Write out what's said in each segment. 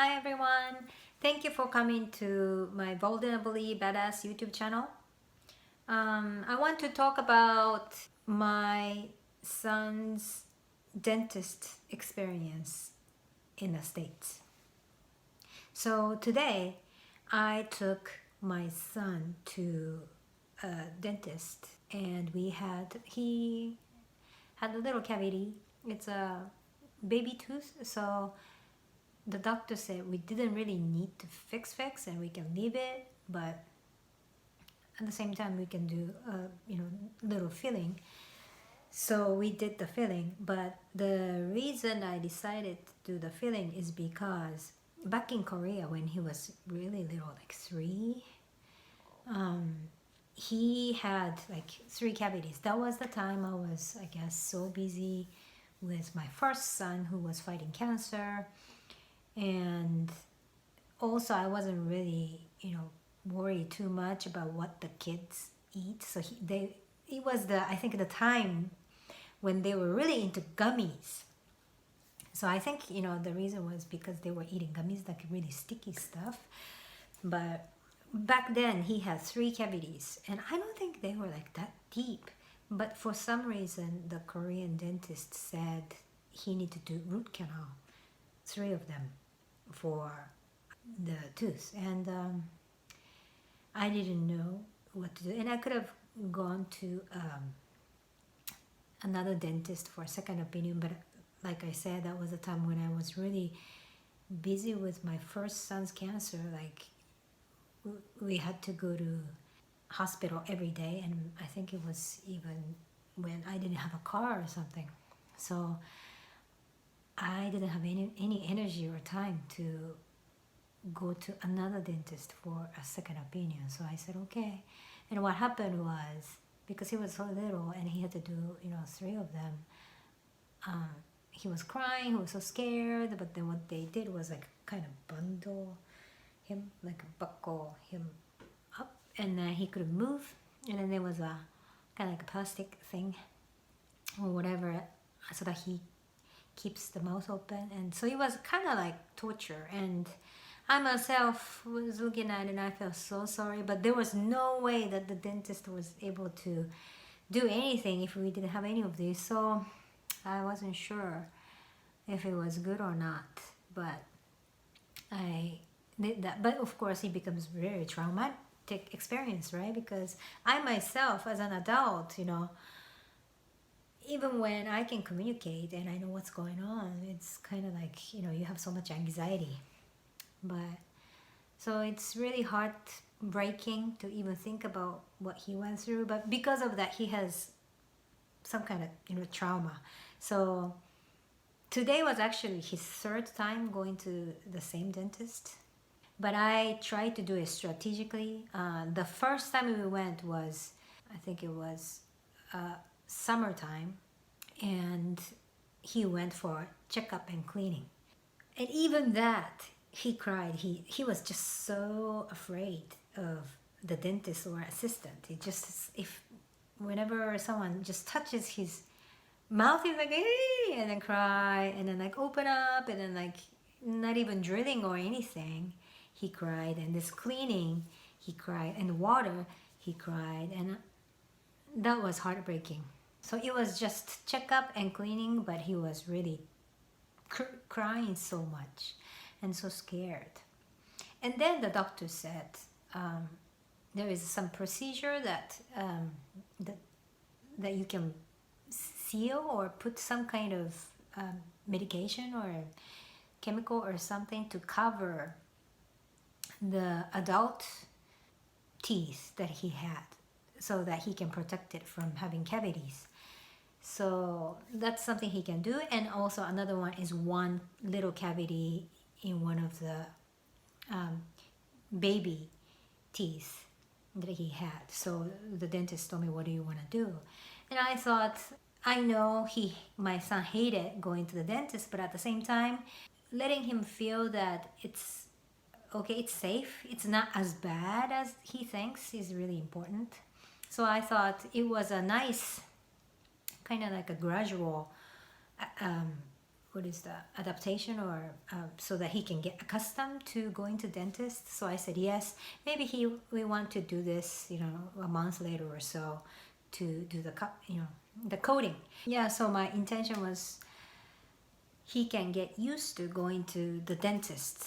Hi everyone, thank you for coming to my Vulnerably Badass YouTube channel. I want to talk about my son's dentist experience in the States. So today I took my son to a dentist and he had a little cavity. It's a baby tooth, so the doctor said we didn't really need to fix and we can leave it, but at the same time we can do little filling. So we did the filling, but the reason I decided to do the filling is because back in Korea when he was really little, like 3, he had like 3 cavities. That was the time I was, I guess, so busy with my first son who was fighting cancer, and also I wasn't really worried too much about what the kids eat. So it was I think the time when they were really into gummies. So I think the reason was because they were eating gummies, like really sticky stuff. But back then he had 3 cavities and I don't think they were like that deep, but for some reason the Korean dentist said he needed to do root canal, 3 of them, for the tooth. And I didn't know what to do, and I could have gone to another dentist for a second opinion, but like I said, that was a time when I was really busy with my first son's cancer. Like we had to go to hospital every day, and I think it was even when I didn't have a car or something. So I didn't have any energy or time to go to another dentist for a second opinion. So I said okay. And what happened was, because he was so little and he had to do 3 of them, he was crying, he was so scared. But then what they did was like kind of bundle him, like buckle him up, and then he couldn't move. And then there was a kind of like a plastic thing or whatever, so that he keeps the mouth open. And so it was kind of like torture, and I myself was looking at it and I felt so sorry, but there was no way that the dentist was able to do anything if we didn't have any of these. So I wasn't sure if it was good or not, but I did that. But of course it becomes very traumatic experience, right? Because I myself as an adult, even when I can communicate and I know what's going on, it's kind of like you have so much anxiety. But so it's really heartbreaking to even think about what he went through. But because of that, he has some kind of trauma. So today was actually his 3rd time going to the same dentist. But I tried to do it strategically. The first time we went was, I think it was summertime, and he went for checkup and cleaning. And even that, he cried. He was just so afraid of the dentist or assistant. He just, if whenever someone just touches his mouth, he's like, hey, and then cry, and then like open up, and then like not even drilling or anything, he cried. And this cleaning, he cried, and water, he cried, and that was heartbreaking. So it was just checkup and cleaning, but he was really crying so much and so scared. And then the doctor said there is some procedure that that you can seal or put some kind of medication or chemical or something to cover the adult teeth that he had, so that he can protect it from having cavities. So that's something he can do. And also another one is one little cavity in one of the baby teeth that he had. So the dentist told me, what do you want to do? And I thought, I know my son hated going to the dentist, but at the same time, letting him feel that it's okay, it's safe, it's not as bad as he thinks, is really important. So I thought it was a nice kind of like a gradual what is the adaptation, or so that he can get accustomed to going to dentist. So I said yes, maybe we want to do this, a month later or so, to do the coding. Yeah, so my intention was he can get used to going to the dentist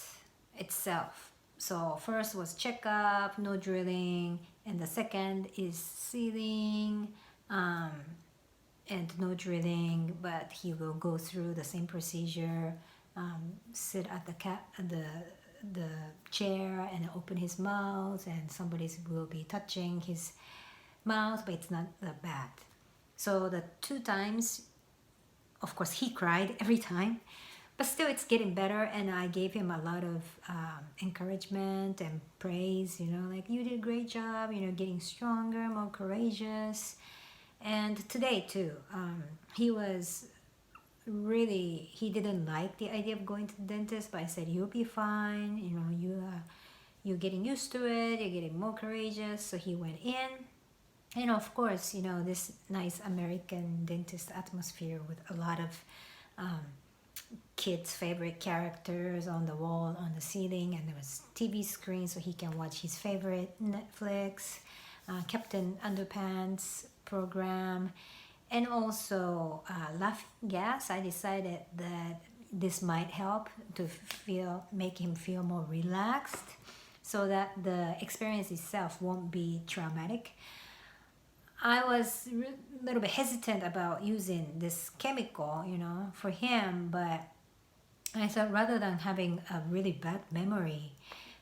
itself. So first was checkup, no drilling, and the second is sealing, and no drilling, but he will go through the same procedure, sit at the chair and open his mouth, and somebody will be touching his mouth, but it's not that bad. So the 2 times, of course, he cried every time, but still it's getting better, and I gave him a lot of encouragement and praise, like, you did a great job, getting stronger, more courageous. And today too, he was really, he didn't like the idea of going to the dentist, but I said, you'll be fine, you're getting used to it, you're getting more courageous. So he went in, and of course, this nice American dentist atmosphere with a lot of kids' favorite characters on the wall, on the ceiling, and there was TV screen so he can watch his favorite Netflix, Captain Underpants program, and also laughing gas. I decided that this might help to make him feel more relaxed, so that the experience itself won't be traumatic. I was a little bit hesitant about using this chemical, for him, but I thought rather than having a really bad memory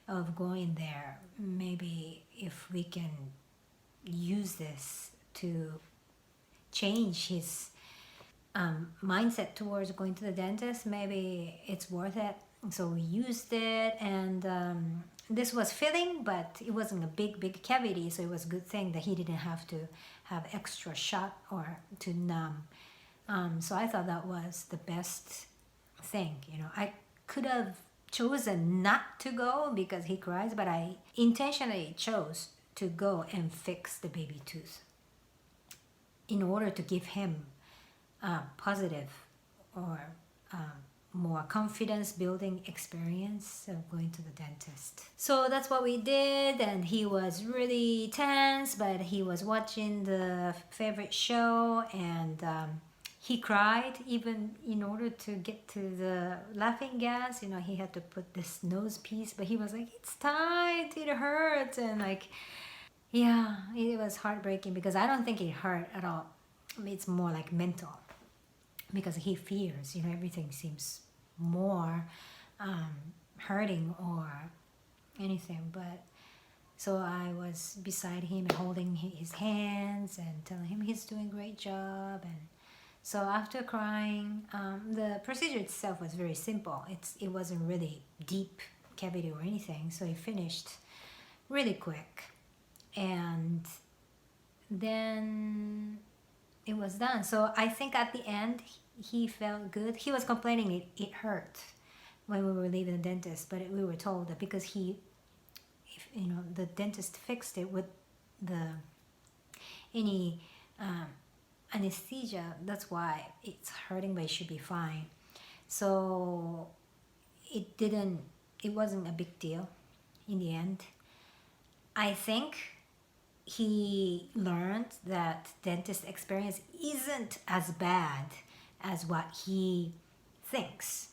of going there, maybe if we can use this to change his mindset towards going to the dentist, maybe it's worth it. So we used it, and this was filling, but it wasn't a big cavity, so it was a good thing that he didn't have to have extra shot or to numb. So I thought that was the best thing. I could have chosen not to go because he cries, but I intentionally chose to go and fix the baby tooth in order to give him a positive or more confidence building experience of going to the dentist. So that's what we did, and he was really tense, but he was watching the favorite show, and he cried even in order to get to the laughing gas. He had to put this nose piece, but he was like, it's tight, it hurts, and like, yeah, it was heartbreaking because I don't think it hurt at all. It's more like mental, because he fears, everything seems more hurting or anything. But so I was beside him and holding his hands and telling him he's doing a great job. And so after crying, the procedure itself was very simple. It wasn't really deep cavity or anything, so he finished really quick, and then it was done. So I think at the end he felt good. He was complaining it hurt when we were leaving the dentist, but we were told that because the dentist fixed it with any anesthesia, that's why it's hurting, but it should be fine. So it wasn't a big deal in the end. I think he learned that dentist experience isn't as bad as what he thinks.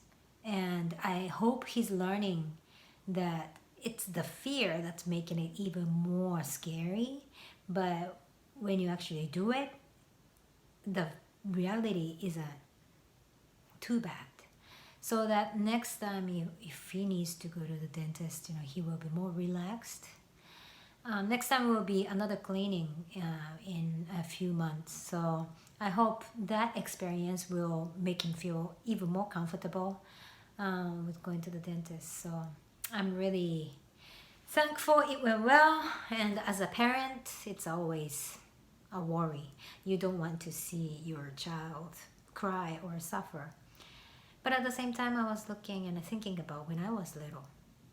And I hope he's learning that it's the fear that's making it even more scary. But when you actually do it, the reality isn't too bad. So that next time, if he needs to go to the dentist, he will be more relaxed. Next time will be another cleaning in a few months. So I hope that experience will make him feel even more comfortable with going to the dentist. So I'm really thankful it went well. And as a parent, it's always a worry. You don't want to see your child cry or suffer. But at the same time, I was looking and thinking about when I was little.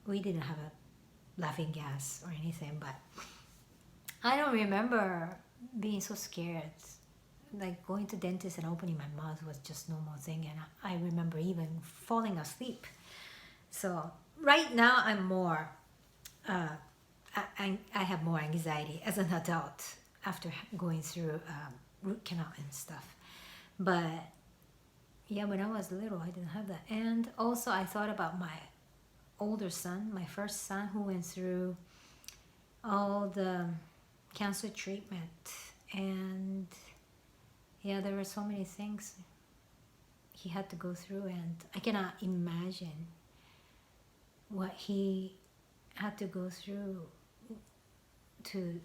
We didn't have a laughing gas or anything, but I don't remember being so scared like going to dentist and opening my mouth was just normal thing, and I remember even falling asleep. So right now I'm more I have more anxiety as an adult after going through root canal and stuff. But yeah, when I was little, I didn't have that. And also, I thought about my older son, my first son, who went through all the cancer treatment. And yeah, there were so many things he had to go through, and I cannot imagine what he had to go through to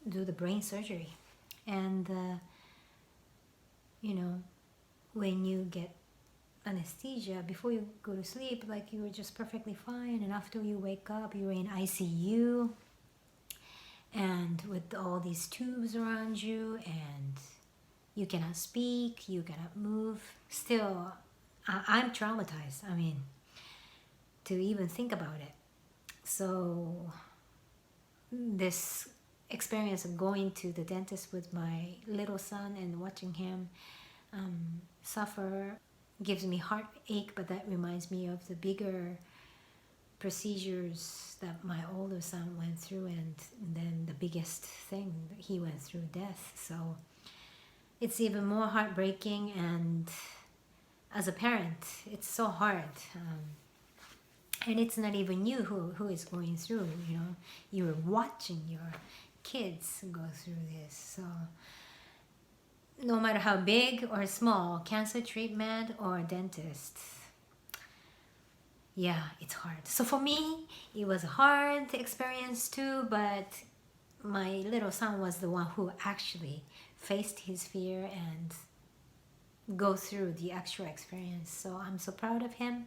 do the brain surgery. And you know, when you get anesthesia before you go to sleep, like, you were just perfectly fine, and after you wake up you're in ICU and with all these tubes around you, and you cannot speak, you cannot move. Still, I'm traumatized, I mean, to even think about it. So this experience of going to the dentist with my little son and watching him suffer gives me heartache, but that reminds me of the bigger procedures that my older son went through, and then the biggest thing, he went through death. So it's even more heartbreaking, and as a parent it's so hard. And it's not even you who is going through, you know, you're watching your kids go through this. So no matter how big or small, cancer treatment or dentist, yeah, it's hard. So for me, it was a hard experience too, but my little son was the one who actually faced his fear and go through the actual experience. So I'm so proud of him,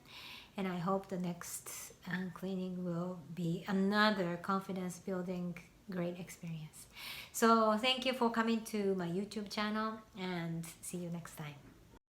and I hope the next cleaning will be another confidence building great experience. So thank you for coming to my YouTube channel, and see you next time.